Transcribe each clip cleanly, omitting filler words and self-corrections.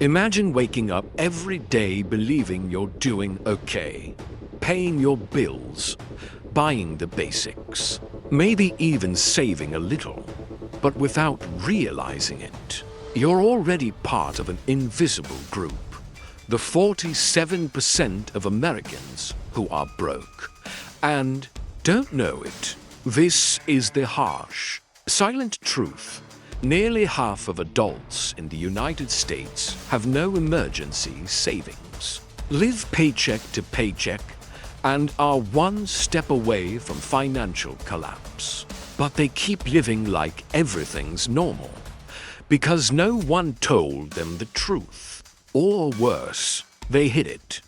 Imagine waking up every day believing you're doing okay, paying your bills, buying the basics, maybe even saving a little, but without realizing it. You're already part of an invisible group, the 47% of Americans who are broke, and don't know it. This is the harsh, silent truth. Nearly half of adults in the United States have no emergency savings, live paycheck to paycheck, and are one step away from financial collapse. But they keep living like everything's normal, because no one told them the truth. Or worse, they hid it.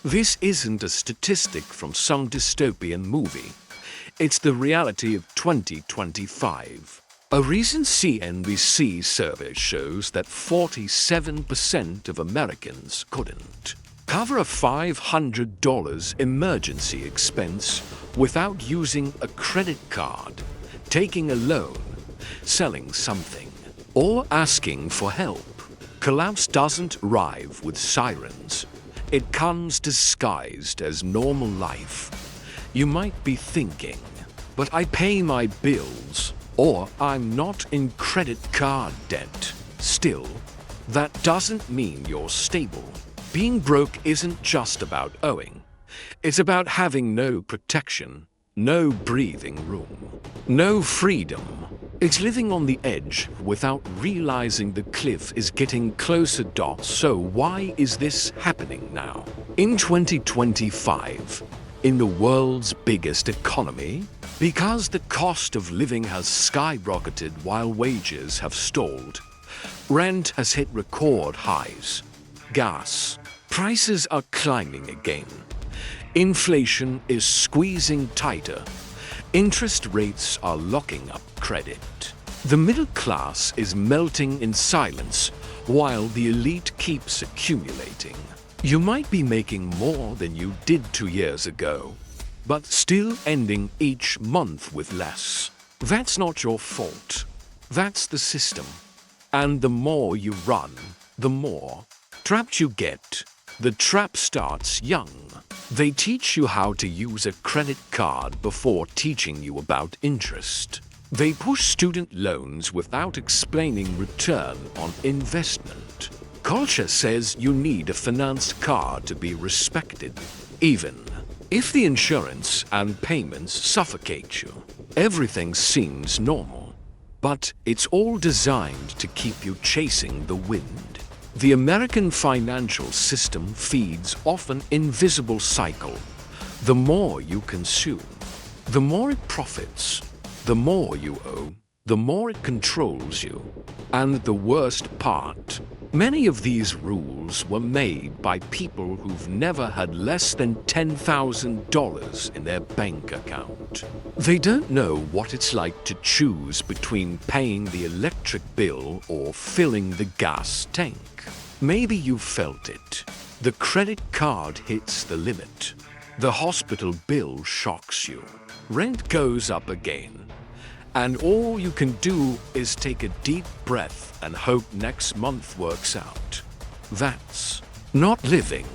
This isn't a statistic from some dystopian movie. It's the reality of 2025. A recent CNBC survey shows that 47% of Americans couldn't cover a $500 emergency expense without using a credit card, taking a loan, selling something, or asking for help. Collapse doesn't arrive with sirens. It comes disguised as normal life. You might be thinking, but I pay my bills, or I'm not in credit card debt. Still, that doesn't mean you're stable. Being broke isn't just about owing. It's about having no protection, no breathing room, no freedom. It's living on the edge without realizing the cliff is getting closer. So why is this happening now? In 2025, in the world's biggest economy? Because the cost of living has skyrocketed while wages have stalled. Rent has hit record highs. Gas prices are climbing again. Inflation is squeezing tighter. Interest rates are locking up credit. The middle class is melting in silence while the elite keeps accumulating. You might be making more than you did 2 years ago, but still ending each month with less. That's not your fault. That's the system. And the more you run, the more trapped you get. The trap starts young. They teach you how to use a credit card before teaching you about interest. They push student loans without explaining return on investment. Culture says you need a finance card to be respected, even if the insurance and payments suffocate you. Everything seems normal, but it's all designed to keep you chasing the wind. The American financial system feeds off an invisible cycle. The more you consume, the more it profits. The more you owe, the more it controls you. And the worst part, many of these rules were made by people who've never had less than $10,000 in their bank account. They don't know what it's like to choose between paying the electric bill or filling the gas tank. Maybe you've felt it. The credit card hits the limit. The hospital bill shocks you. Rent goes up again. And all you can do is take a deep breath and hope next month works out. That's not living.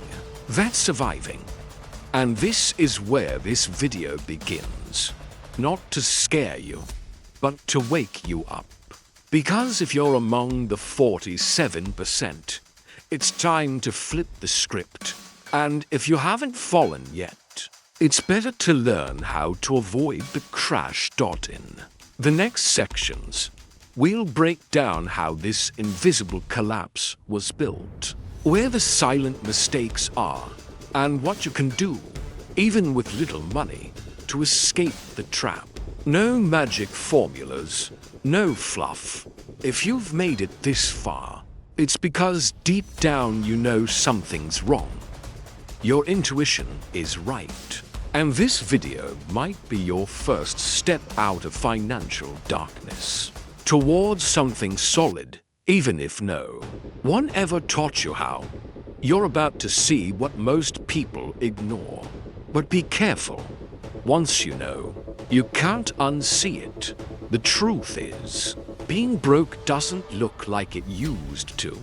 That's surviving. And this is where this video begins. Not to scare you, but to wake you up. Because if you're among the 47%, it's time to flip the script. And if you haven't fallen yet, it's better to learn how to avoid the crash. In the next sections, we'll break down how this invisible collapse was built, where the silent mistakes are, and what you can do, even with little money, to escape the trap. No magic formulas, no fluff. If you've made it this far, it's because deep down you know something's wrong. Your intuition is right. And this video might be your first step out of financial darkness, towards something solid, even if no one ever taught you how. You're about to see what most people ignore. But be careful. Once you know, you can't unsee it. The truth is, being broke doesn't look like it used to.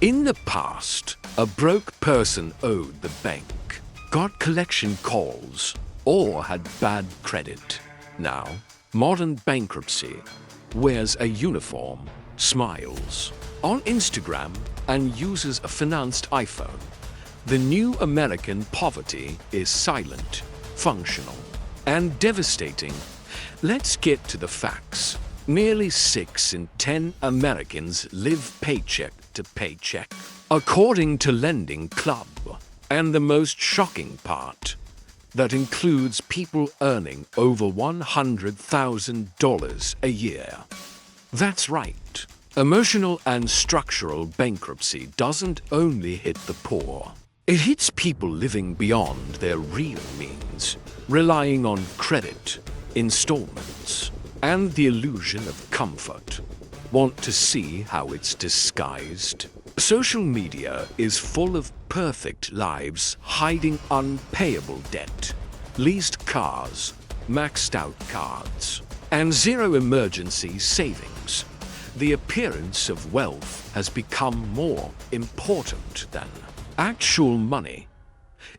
In the past, a broke person owed the bank, got collection calls, or had bad credit. Now, modern bankruptcy wears a uniform, smiles on Instagram, and uses a financed iPhone. The new American poverty is silent, functional, and devastating. Let's get to the facts. Nearly 6 in 10 Americans live paycheck to paycheck, according to LendingClub. And the most shocking part, that includes people earning over $100,000 a year. That's right. Emotional and structural bankruptcy doesn't only hit the poor. It hits people living beyond their real means, relying on credit, installments, and the illusion of comfort. Want to see how it's disguised? Social media is full of perfect lives hiding unpayable debt, leased cars, maxed out cards, and zero emergency savings. The appearance of wealth has become more important than actual money.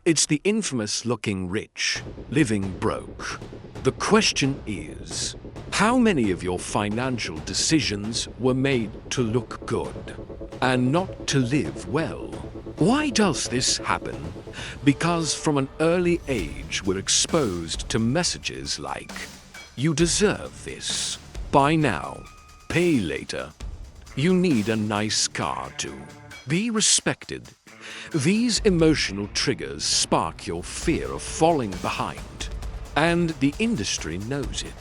It's the infamous looking rich, living broke. The question is, how many of your financial decisions were made to look good and not to live well? Why does this happen? Because from an early age we're exposed to messages like, "You deserve this. Buy now. Pay later. You need a nice car too. Be respected." These emotional triggers spark your fear of falling behind, and the industry knows it.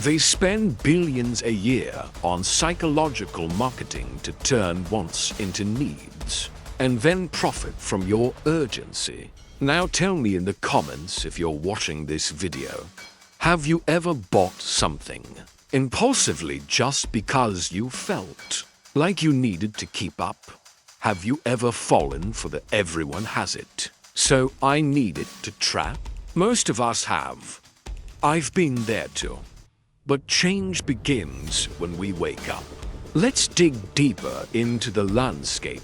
They spend billions a year on psychological marketing to turn wants into needs, and then profit from your urgency. Now tell me in the comments if you're watching this video, have you ever bought something impulsively just because you felt like you needed to keep up? Have you ever fallen for the "everyone has it, so I need it" to trap? Most of us have. I've been there too. But change begins when we wake up. Let's dig deeper into the landscape.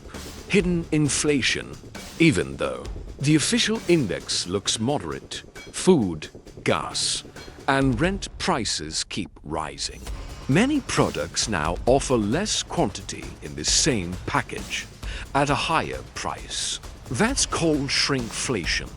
Hidden inflation. Even though the official index looks moderate, food, gas, and rent prices keep rising. Many products now offer less quantity in the same package at a higher price. That's called shrinkflation.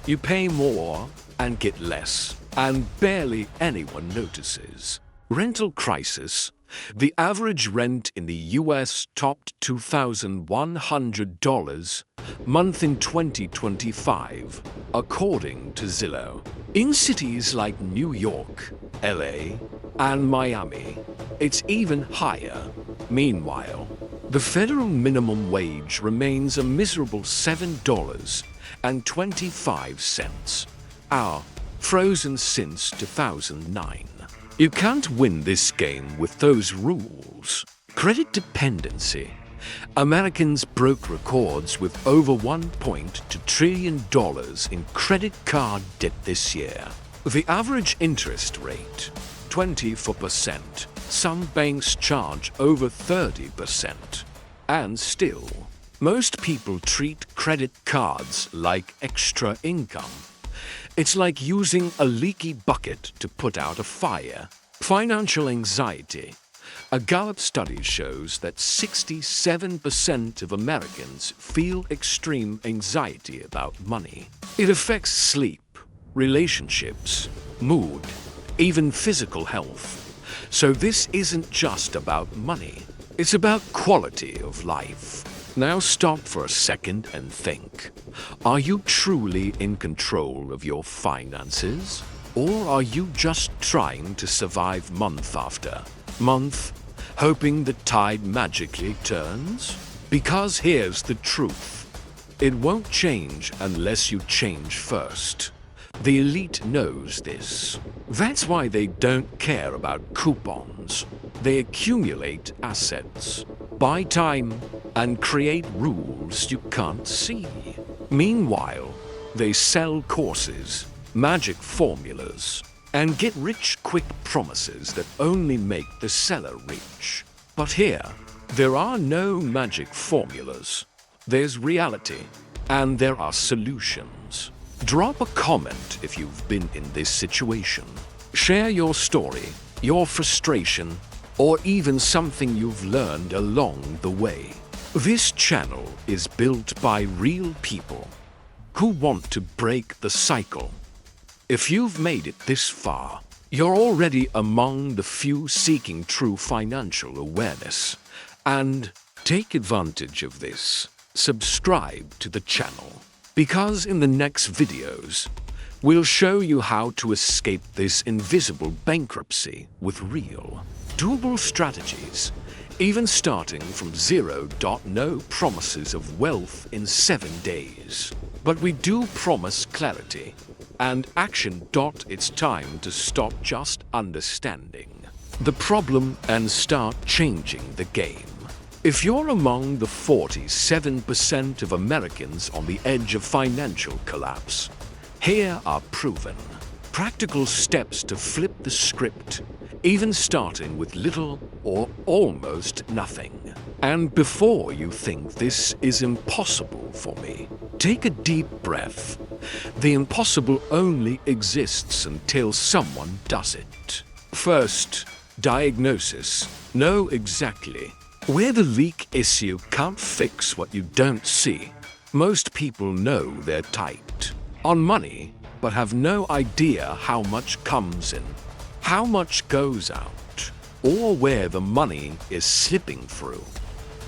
You pay more and get less, and barely anyone notices. Rental crisis. The average rent in the US topped $2,100 month in 2025, according to Zillow. In cities like New York, LA, and Miami, it's even higher. Meanwhile, the federal minimum wage remains a miserable $7.25, frozen since 2009. You can't win this game with those rules. Credit dependency. Americans broke records with over $1.2 trillion in credit card debt this year. The average interest rate, 24%. Some banks charge over 30%. And still, most people treat credit cards like extra income. It's like using a leaky bucket to put out a fire. Financial anxiety. A Gallup study shows that 67% of Americans feel extreme anxiety about money. It affects sleep, relationships, mood, even physical health. So this isn't just about money. It's about quality of life. Now stop for a second and think. Are you truly in control of your finances? Or are you just trying to survive month after month, hoping the tide magically turns? Because here's the truth. It won't change unless you change first. The elite knows this. That's why they don't care about coupons. They accumulate assets, buy time, and create rules you can't see. Meanwhile, they sell courses, magic formulas, and get-rich-quick promises that only make the seller rich. But here, There are no magic formulas. There's reality, and there are solutions. Drop a comment if you've been in this situation. Share your story, your frustration, or even something you've learned along the way. This channel is built by real people who want to break the cycle. If you've made it this far, you're already among the few seeking true financial awareness. And take advantage of this. Subscribe to the channel, because in the next videos, we'll show you how to escape this invisible bankruptcy with real, doable strategies, even starting from zero. No promises of wealth in 7 days. But we do promise clarity and action. It's time to stop just understanding the problem and start changing the game. If you're among the 47% of Americans on the edge of financial collapse, here are proven, practical steps to flip the script, even starting with little or almost nothing. And before you think this is impossible for me, take a deep breath. The impossible only exists until someone does it. First, diagnosis. Know exactly where the leak is. You can't fix what you don't see. Most people know they're tight on money, but have no idea how much comes in, how much goes out, or where the money is slipping through.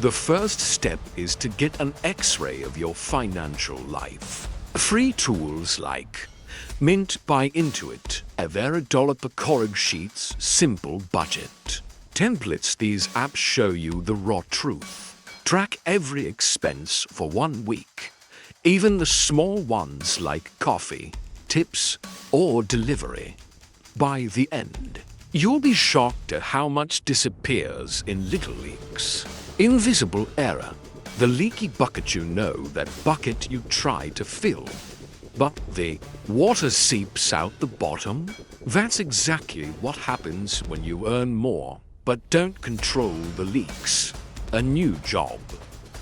The first step is to get an X-ray of your financial life. Free tools like Mint by Intuit, $1 per Corrig Sheets, Simple Budget templates. These apps show you the raw truth. Track every expense for 1 week, even the small ones like coffee, tips, or delivery. By the end, you'll be shocked at how much disappears in little leaks. Invisible error. The leaky bucket. You know that bucket you try to fill, but the water seeps out the bottom. That's exactly what happens when you earn more but don't control the leaks. A new job,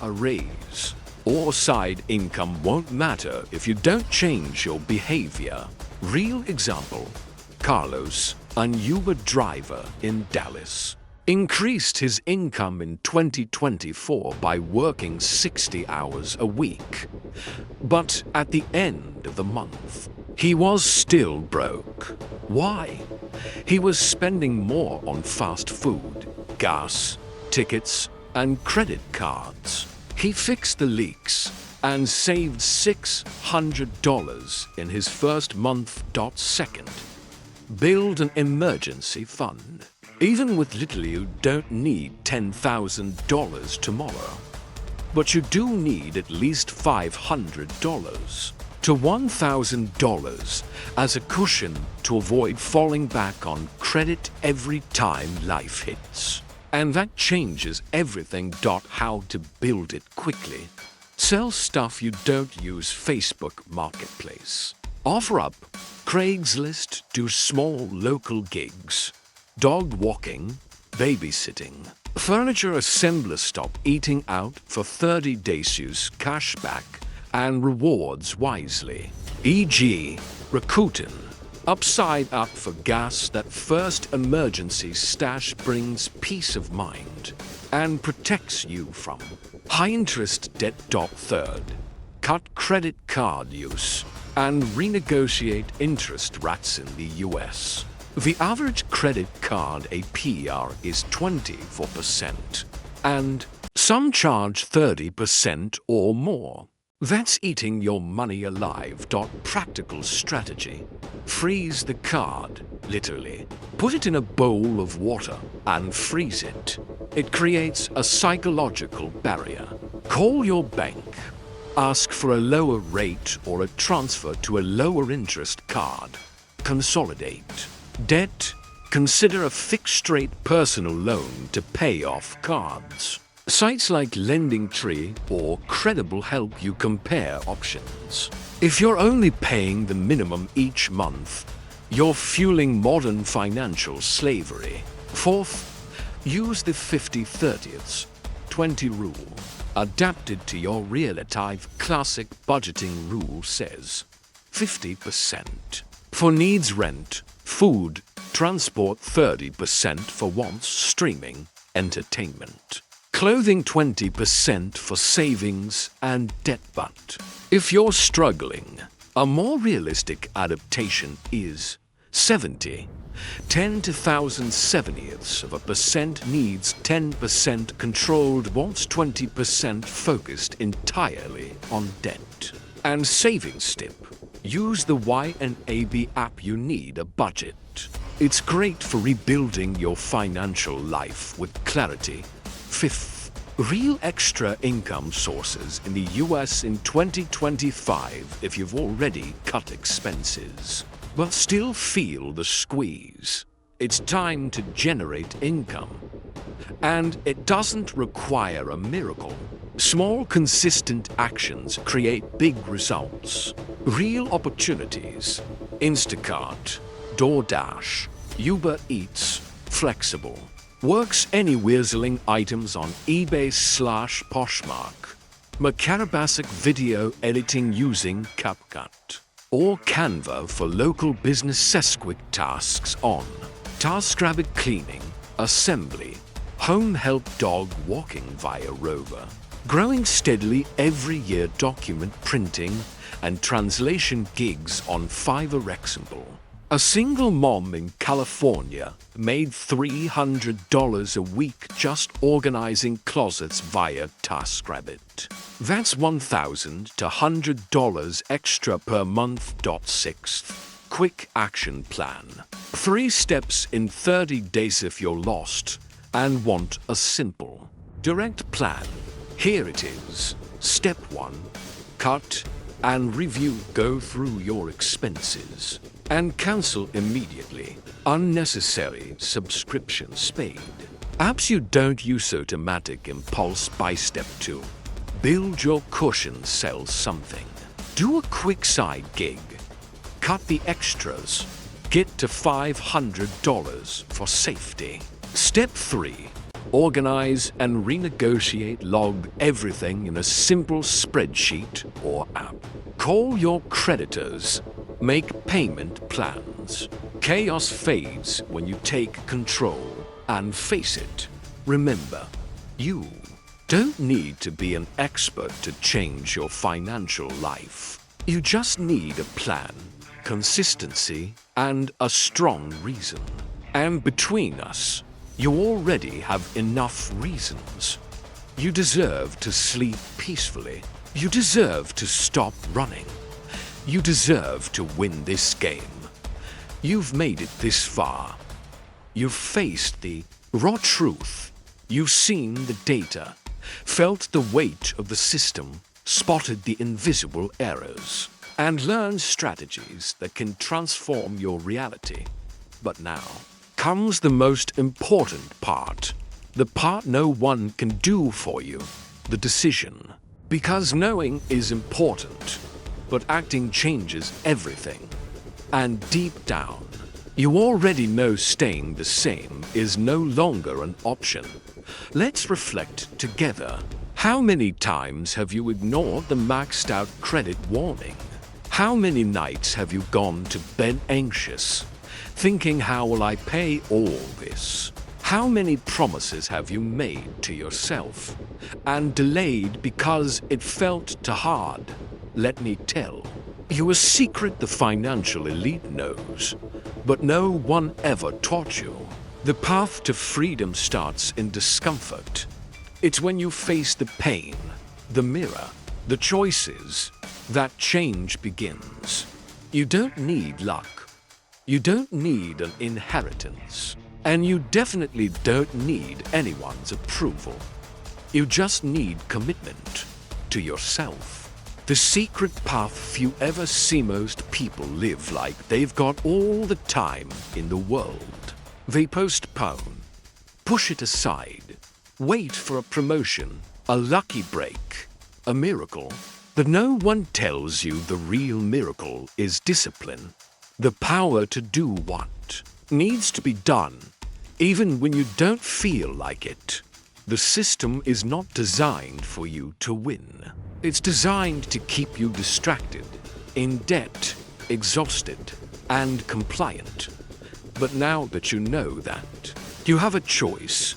a raise, or side income won't matter if you don't change your behavior. Real example: Carlos, an Uber driver in Dallas, increased his income in 2024 by working 60 hours a week. But at the end of the month, he was still broke. Why? He was spending more on fast food, gas, tickets, and credit cards. He fixed the leaks and saved $600 in his first month. Second, build an emergency fund. Even with little, you don't need $10,000 tomorrow, but you do need at least $500 to $1,000 as a cushion to avoid falling back on credit every time life hits. And that changes everything. How to build it quickly. Sell stuff you don't use. Facebook Marketplace. Offer up Craigslist. Do small local gigs. Dog walking, babysitting. Furniture assembler. Stop eating out for 30 days. Use cashback and rewards wisely. E.g., Rakuten. Upside up for gas. That first emergency stash brings peace of mind and protects you from high-interest debt. Third, cut credit card use and renegotiate interest rates. In the US, the average credit card APR is 24%, and some charge 30% or more. That's eating your money alive. Practical strategy. Freeze the card, literally. Put it in a bowl of water and freeze it. It creates a psychological barrier. Call your bank. Ask for a lower rate or a transfer to a lower interest card. Consolidate debt. Consider a fixed-rate personal loan to pay off cards. Sites like LendingClub or Credible help you compare options. If you're only paying the minimum each month, you're fueling modern financial slavery. Fourth, use the 50/30ths. 80-20 rule, adapted to your real-life classic budgeting rule, says 50% for needs, rent, food, transport, 30% for wants, streaming, entertainment, clothing, 20% for savings and debt. But if you're struggling, a more realistic adaptation is 70. 10 to 1,070% needs, 10% controlled wants, 20% focused entirely on debt. And savings tip: use the YNAB app. You need a budget. It's great for rebuilding your financial life with clarity. Fifth, real extra income sources in the US in 2025 if you've already cut expenses but still feel the squeeze. It's time to generate income. And it doesn't require a miracle. Small, consistent actions create big results. Real opportunities. Instacart, DoorDash, Uber Eats, flexible. Works anywhere. Selling items on eBay/Poshmark. Macarbasic video editing using CapCut. Or Canva for local business. Quick tasks on TaskRabbit, cleaning, assembly, home help, dog walking via Rover. Growing steadily every year. Document printing and translation gigs on Fiverr. Example: a single mom in California made $300 a week just organizing closets via TaskRabbit. That's $1,000 to $100 extra per month. Sixth, quick action plan. 3 steps in 30 days if you're lost and want a simple, direct plan. Here it is. Step 1, cut and review. Go through your expenses and cancel immediately unnecessary subscription. Spade apps you don't use. Automatic impulse buy. Step 2, build your cushion. Sell something. Do a quick side gig. Cut the extras. Get to $500 for safety. Step 3, organize and renegotiate. Log everything in a simple spreadsheet or app. Call your creditors. Make payment plans. Chaos fades when you take control. And face it, remember, you don't need to be an expert to change your financial life. You just need a plan, consistency, and a strong reason. And between us, you already have enough reasons. You deserve to sleep peacefully. You deserve to stop running. You deserve to win this game. You've made it this far. You've faced the raw truth. You've seen the data, felt the weight of the system, spotted the invisible errors, and learned strategies that can transform your reality. But now comes the most important part, the part no one can do for you, the decision. Because knowing is important, but acting changes everything. And deep down, you already know staying the same is no longer an option. Let's reflect together. How many times have you ignored the maxed out credit warning? How many nights have you gone to bed anxious, thinking, how will I pay all this? How many promises have you made to yourself and delayed because it felt too hard? Let me tell you a secret the financial elite knows, but no one ever taught you. The path to freedom starts in discomfort. It's when you face the pain, the mirror, the choices, that change begins. You don't need luck. You don't need an inheritance. And you definitely don't need anyone's approval. You just need commitment to yourself. The secret path few ever see. Most people live like they've got all the time in the world. They postpone, push it aside, wait for a promotion, a lucky break, a miracle. But no one tells you the real miracle is discipline. The power to do what needs to be done, even when you don't feel like it. The system is not designed for you to win. It's designed to keep you distracted, in debt, exhausted, and compliant. But now that you know that, you have a choice.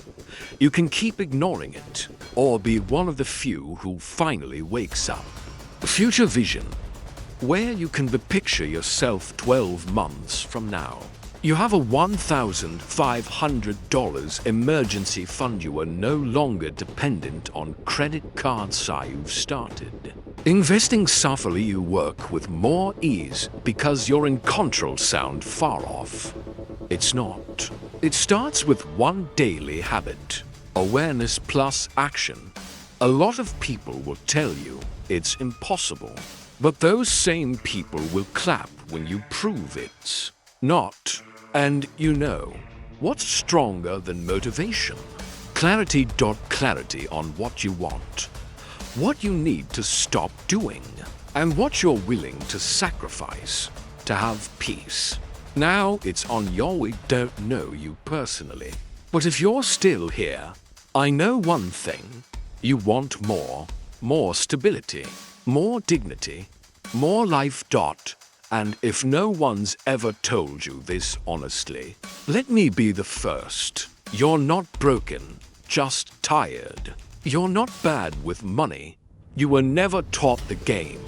You can keep ignoring it, or be one of the few who finally wakes up. Future vision, where you can picture yourself 12 months from now. You have a $1,500 emergency fund. You are no longer dependent on credit cards you've started. Investing softly, you work with more ease because you're in control. Sound far off? It's not. It starts with one daily habit. Awareness plus action. A lot of people will tell you it's impossible, but those same people will clap when you prove it's not. And you know, what's stronger than motivation? Clarity. Clarity on what you want, what you need to stop doing, and what you're willing to sacrifice to have peace. Now it's on your way. Don't know you personally, but if you're still here, I know one thing. You want more stability, more dignity, more life. And if no one's ever told you this honestly, let me be the first. You're not broken, just tired. You're not bad with money. You were never taught the game.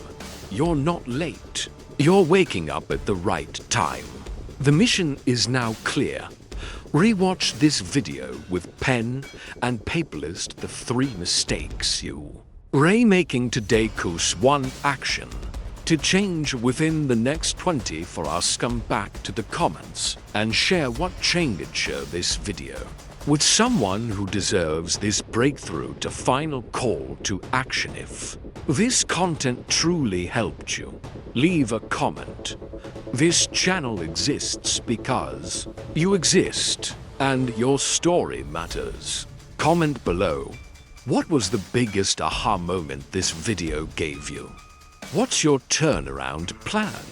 You're not late. You're waking up at the right time. The mission is now clear. Rewatch this video with pen and paper. List the 3 mistakes you making today. Choose one action to change within the next 24 hours. Come back to the comments and share what changed. Share this video with someone who deserves this breakthrough. To final call to action. If this content truly helped you, leave a comment. This channel exists because you exist and your story matters. Comment below. What was the biggest aha moment this video gave you? What's your turnaround plan?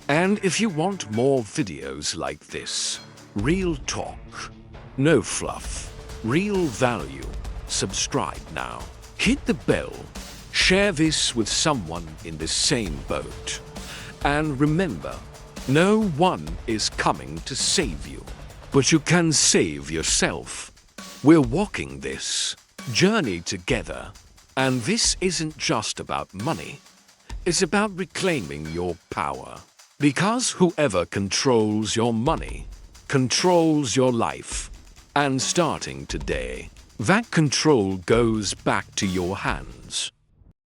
And if you want more videos like this, real talk, no fluff, real value, subscribe now. Hit the bell. Share this with someone in the same boat. And remember, no one is coming to save you, but you can save yourself. We're walking this journey together, and this isn't just about money. It's about reclaiming your power. Because whoever controls your money controls your life. And starting today, that control goes back to your hands.